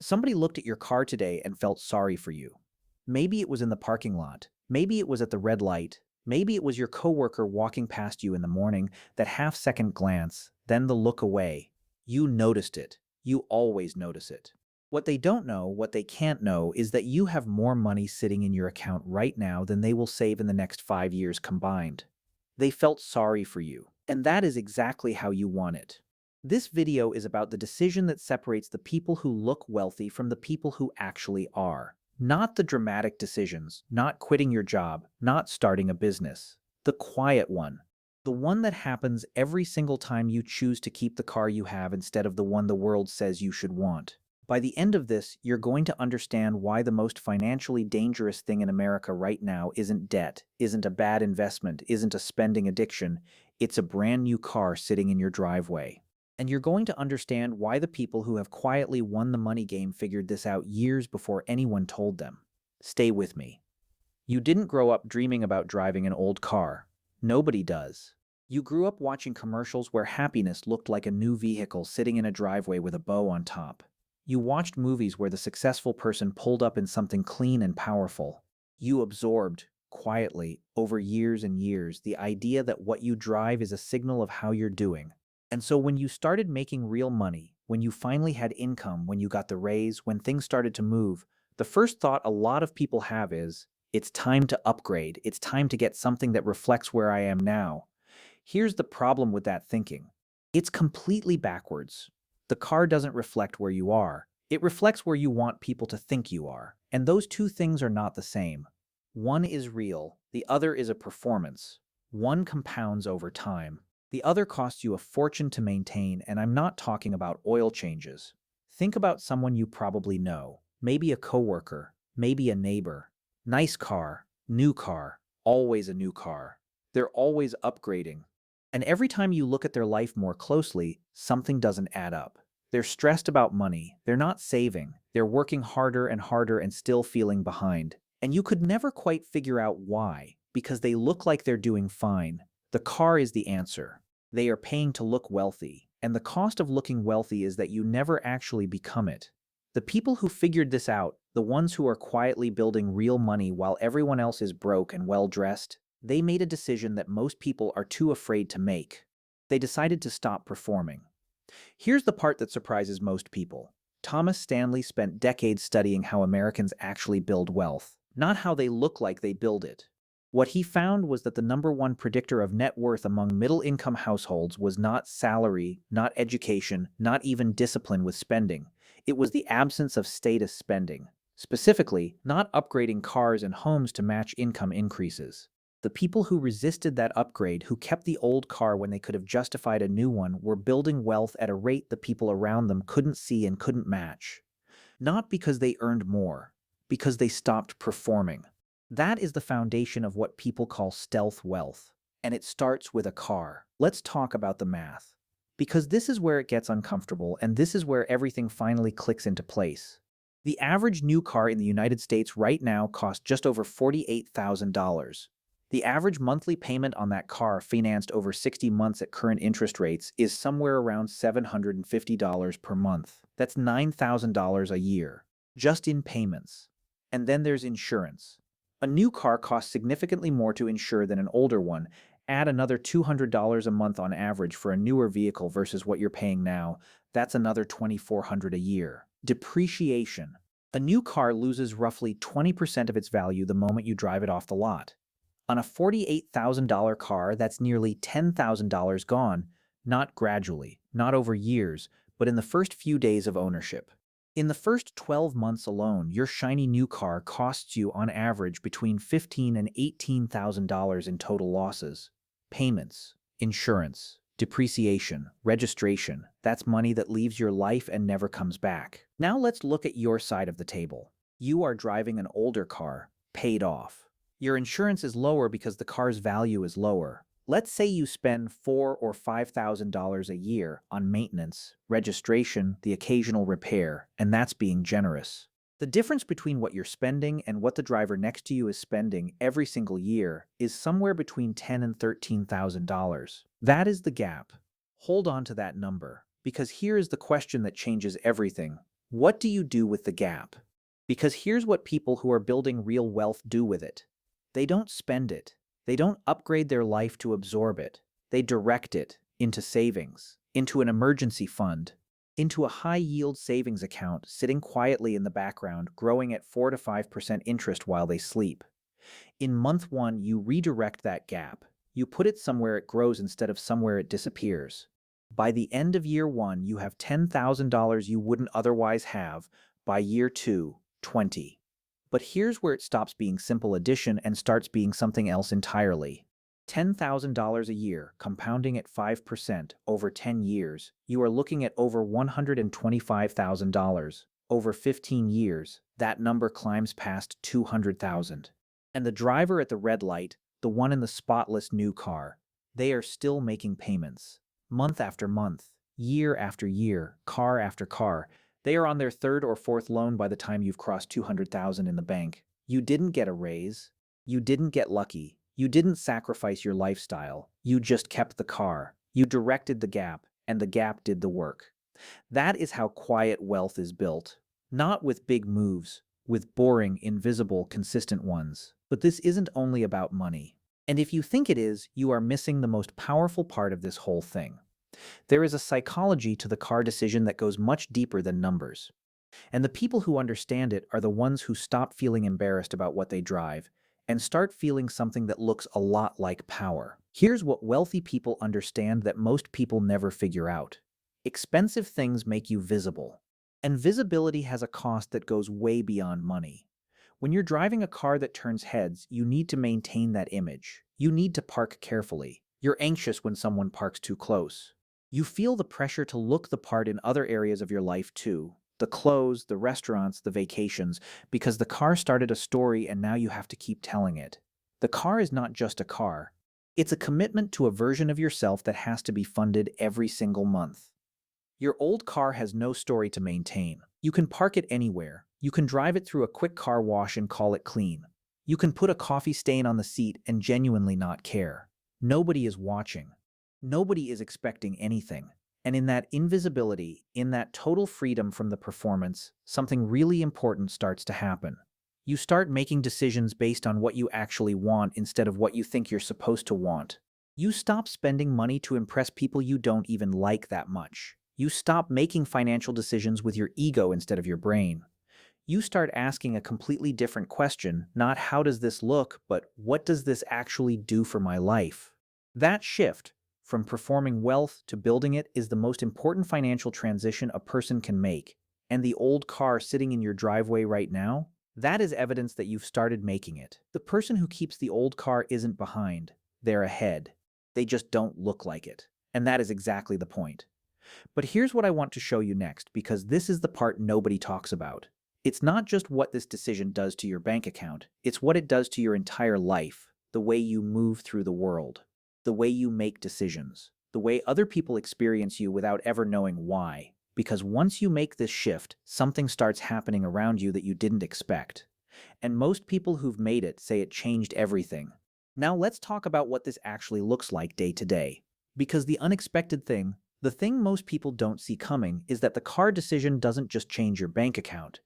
Somebody looked at your car today and felt sorry for you. Maybe it was in the parking lot. Maybe it was at the red light. Maybe it was your coworker walking past you in the morning, that half-second glance, then the look away. You noticed it. You always notice it. What they don't know, what they can't know, is that you have more money sitting in your account right now than they will save in the next 5 years combined. They felt sorry for you, and that is exactly how you want it. This video is about the decision that separates the people who look wealthy from the people who actually are. Not the dramatic decisions, not quitting your job, not starting a business. The quiet one. The one that happens every single time you choose to keep the car you have instead of the one the world says you should want. By the end of this, you're going to understand why the most financially dangerous thing in America right now isn't debt, isn't a bad investment, isn't a spending addiction. It's a brand new car sitting in your driveway. And you're going to understand why the people who have quietly won the money game figured this out years before anyone told them. Stay with me. You didn't grow up dreaming about driving an old car. Nobody does. You grew up watching commercials where happiness looked like a new vehicle sitting in a driveway with a bow on top. You watched movies where the successful person pulled up in something clean and powerful. You absorbed, quietly, over years and years, the idea that what you drive is a signal of how you're doing. And so when you started making real money, when you finally had income, when you got the raise, when things started to move, the first thought a lot of people have is, it's time to upgrade. It's time to get something that reflects where I am now. Here's the problem with that thinking. It's completely backwards. The car doesn't reflect where you are. It reflects where you want people to think you are. And those two things are not the same. One is real, the other is a performance. One compounds over time. The other costs you a fortune to maintain, and I'm not talking about oil changes. Think about someone you probably know, maybe a coworker, maybe a neighbor. Nice car, always a new car. They're always upgrading. And every time you look at their life more closely, something doesn't add up. They're stressed about money, they're not saving, they're working harder and still feeling behind. And you could never quite figure out why, because they look like they're doing fine. The car is the answer. They are paying to look wealthy, and the cost of looking wealthy is that you never actually become it. The people who figured this out, the ones who are quietly building real money while everyone else is broke and well-dressed, they made a decision that most people are too afraid to make. They decided to stop performing. Here's the part that surprises most people. Thomas Stanley spent decades studying how Americans actually build wealth, not how they look like they build it. What he found was that the number one predictor of net worth among middle-income households was not salary, not education, not even discipline with spending. It was the absence of status spending. Specifically, not upgrading cars and homes to match income increases. The people who resisted that upgrade, who kept the old car when they could have justified a new one, were building wealth at a rate the people around them couldn't see and couldn't match. Not because they earned more, because they stopped performing. That is the foundation of what people call stealth wealth, and it starts with a car. Let's talk about the math. Because this is where it gets uncomfortable, and this is where everything finally clicks into place. The average new car in the United States right now costs just over $48,000. The average monthly payment on that car, financed over 60 months at current interest rates, is somewhere around $750 per month. That's $9,000 a year, just in payments. And then there's insurance. A new car costs significantly more to insure than an older one. Add another $200 a month on average for a newer vehicle versus what you're paying now. That's another $2,400 a year. Depreciation. A new car loses roughly 20% of its value the moment you drive it off the lot. On a $48,000 car, that's nearly $10,000 gone, not gradually, not over years, but in the first few days of ownership. In the first 12 months alone, your shiny new car costs you on average between $15,000 and $18,000 in total losses. Payments, insurance, depreciation, registration, that's money that leaves your life and never comes back. Now let's look at your side of the table. You are driving an older car, paid off. Your insurance is lower because the car's value is lower. Let's say you spend $4,000 or $5,000 a year on maintenance, registration, the occasional repair, and that's being generous. The difference between what you're spending and what the driver next to you is spending every single year is somewhere between $10,000 and $13,000. That is the gap. Hold on to that number, because here is the question that changes everything. What do you do with the gap? Because here's what people who are building real wealth do with it. They don't spend it. They don't upgrade their life to absorb it. They direct it into savings, into an emergency fund, into a high-yield savings account sitting quietly in the background, growing at 4 to 5% interest while they sleep. In month one, you redirect that gap. You put it somewhere it grows instead of somewhere it disappears. By the end of year one, you have $10,000 you wouldn't otherwise have. By year two, 20. But here's where it stops being simple addition and starts being something else entirely. $10,000 a year, compounding at 5% over 10 years, you are looking at over $125,000. Over 15 years, that number climbs past 200,000. And the driver at the red light, the one in the spotless new car, they are still making payments. Month after month, year after year, car after car, they are on their third or fourth loan by the time you've crossed 200,000 in the bank. You didn't get a raise. You didn't get lucky. You didn't sacrifice your lifestyle. You just kept the car. You directed the gap, and the gap did the work. That is how quiet wealth is built. Not with big moves, with boring, invisible, consistent ones. But this isn't only about money. And if you think it is, you are missing the most powerful part of this whole thing. There is a psychology to the car decision that goes much deeper than numbers. And the people who understand it are the ones who stop feeling embarrassed about what they drive and start feeling something that looks a lot like power. Here's what wealthy people understand that most people never figure out. Expensive things make you visible. And visibility has a cost that goes way beyond money. When you're driving a car that turns heads, you need to maintain that image. You need to park carefully. You're anxious when someone parks too close. You feel the pressure to look the part in other areas of your life too. The clothes, the restaurants, the vacations, because the car started a story and now you have to keep telling it. The car is not just a car. It's a commitment to a version of yourself that has to be funded every single month. Your old car has no story to maintain. You can park it anywhere. You can drive it through a quick car wash and call it clean. You can put a coffee stain on the seat and genuinely not care. Nobody is watching. Nobody is expecting anything. And in that invisibility, in that total freedom from the performance, something really important starts to happen. You start making decisions based on what you actually want instead of what you think you're supposed to want. You stop spending money to impress people you don't even like that much. You stop making financial decisions with your ego instead of your brain. You start asking a completely different question, not how does this look, but what does this actually do for my life? That shift, from performing wealth to building it, is the most important financial transition a person can make. And the old car sitting in your driveway right now, that is evidence that you've started making it. The person who keeps the old car isn't behind, they're ahead. They just don't look like it. And that is exactly the point. But here's what I want to show you next, because this is the part nobody talks about. It's not just what this decision does to your bank account, it's what it does to your entire life, the way you move through the world, the way you make decisions, the way other people experience you without ever knowing why. Because once you make this shift, something starts happening around you that you didn't expect. And most people who've made it say it changed everything. Now let's talk about what this actually looks like day to day. Because the unexpected thing, the thing most people don't see coming, is that the car decision doesn't just change your bank account.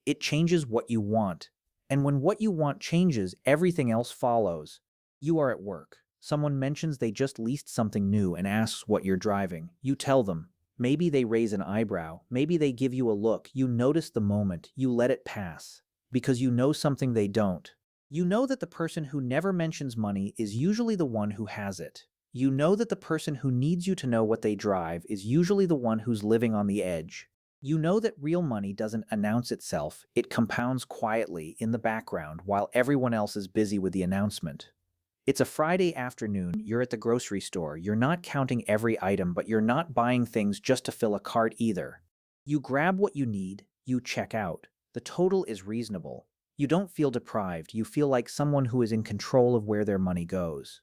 It changes what you want. And when what you want changes, everything else follows. You are at work. Someone mentions they just leased something new and asks what you're driving. You tell them. Maybe they raise an eyebrow. Maybe they give you a look. You notice the moment. You let it pass. Because you know something they don't. You know that the person who never mentions money is usually the one who has it. You know that the person who needs you to know what they drive is usually the one who's living on the edge. You know that real money doesn't announce itself, it compounds quietly in the background while everyone else is busy with the announcement. It's a Friday afternoon, you're at the grocery store, you're not counting every item, but you're not buying things just to fill a cart either. You grab what you need, you check out. The total is reasonable. You don't feel deprived, you feel like someone who is in control of where their money goes.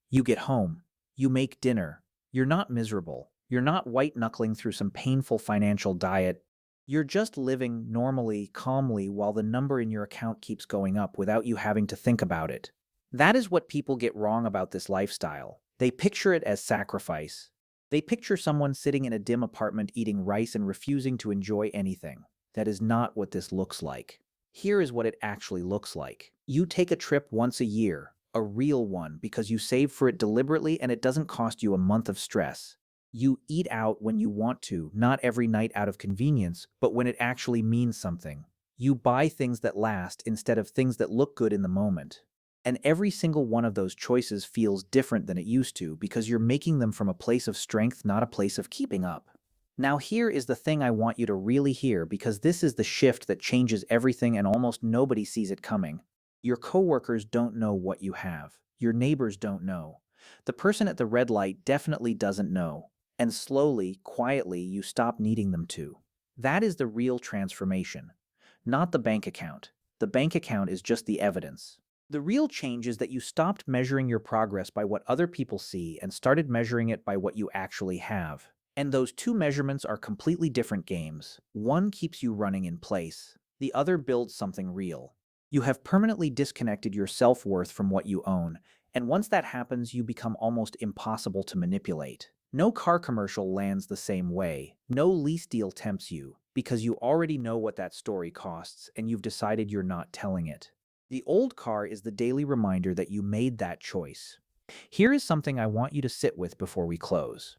You get home, you make dinner, you're not miserable. You're not white-knuckling through some painful financial diet. You're just living normally, calmly, while the number in your account keeps going up without you having to think about it. That is what people get wrong about this lifestyle. They picture it as sacrifice. They picture someone sitting in a dim apartment eating rice and refusing to enjoy anything. That is not what this looks like. Here is what it actually looks like. You take a trip once a year, a real one, because you save for it deliberately and it doesn't cost you a month of stress. You eat out when you want to, not every night out of convenience, but when it actually means something. You buy things that last instead of things that look good in the moment. And every single one of those choices feels different than it used to because you're making them from a place of strength, not a place of keeping up. Now here is the thing I want you to really hear because this is the shift that changes everything and almost nobody sees it coming. Your coworkers don't know what you have. Your neighbors don't know. The person at the red light definitely doesn't know. And slowly, quietly, you stop needing them to. That is the real transformation, not the bank account. The bank account is just the evidence. The real change is that you stopped measuring your progress by what other people see and started measuring it by what you actually have. And those two measurements are completely different games. One keeps you running in place. The other builds something real. You have permanently disconnected your self-worth from what you own, and once that happens, you become almost impossible to manipulate. No car commercial lands the same way. No lease deal tempts you, because you already know what that story costs, and you've decided you're not telling it. The old car is the daily reminder that you made that choice. Here is something I want you to sit with before we close.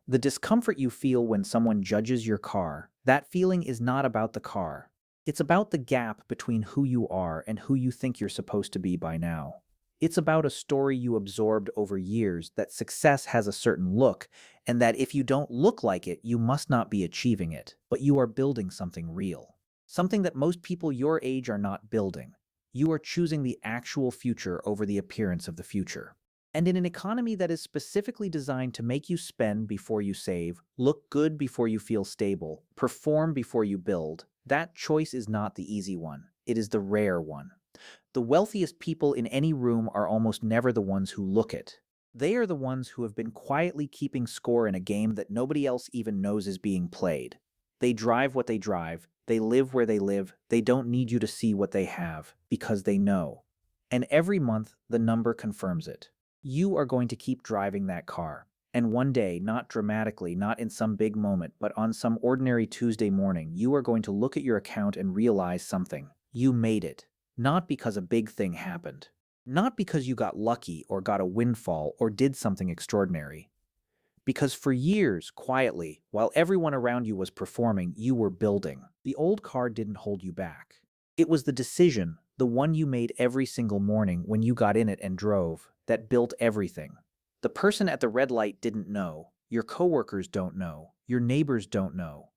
The discomfort you feel when someone judges your car, that feeling is not about the car. It's about the gap between who you are and who you think you're supposed to be by now. It's about a story you absorbed over years that success has a certain look, and that if you don't look like it, you must not be achieving it, but you are building something real. Something that most people your age are not building. You are choosing the actual future over the appearance of the future. And in an economy that is specifically designed to make you spend before you save, look good before you feel stable, perform before you build, that choice is not the easy one. It is the rare one. The wealthiest people in any room are almost never the ones who look it. They are the ones who have been quietly keeping score in a game that nobody else even knows is being played. They drive what they drive, they live where they live, they don't need you to see what they have, because they know. And every month, the number confirms it. You are going to keep driving that car. And one day, not dramatically, not in some big moment, but on some ordinary Tuesday morning, you are going to look at your account and realize something. You made it. Not because a big thing happened. Not because you got lucky or got a windfall or did something extraordinary. Because for years, quietly, while everyone around you was performing, you were building. The old car didn't hold you back. It was the decision, the one you made every single morning when you got in it and drove, that built everything. The person at the red light didn't know. Your coworkers don't know. Your neighbors don't know.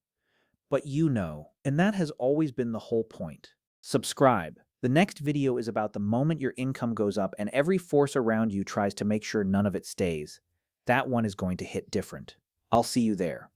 But you know, and that has always been the whole point. Subscribe. The next video is about the moment your income goes up and every force around you tries to make sure none of it stays. That one is going to hit different. I'll see you there.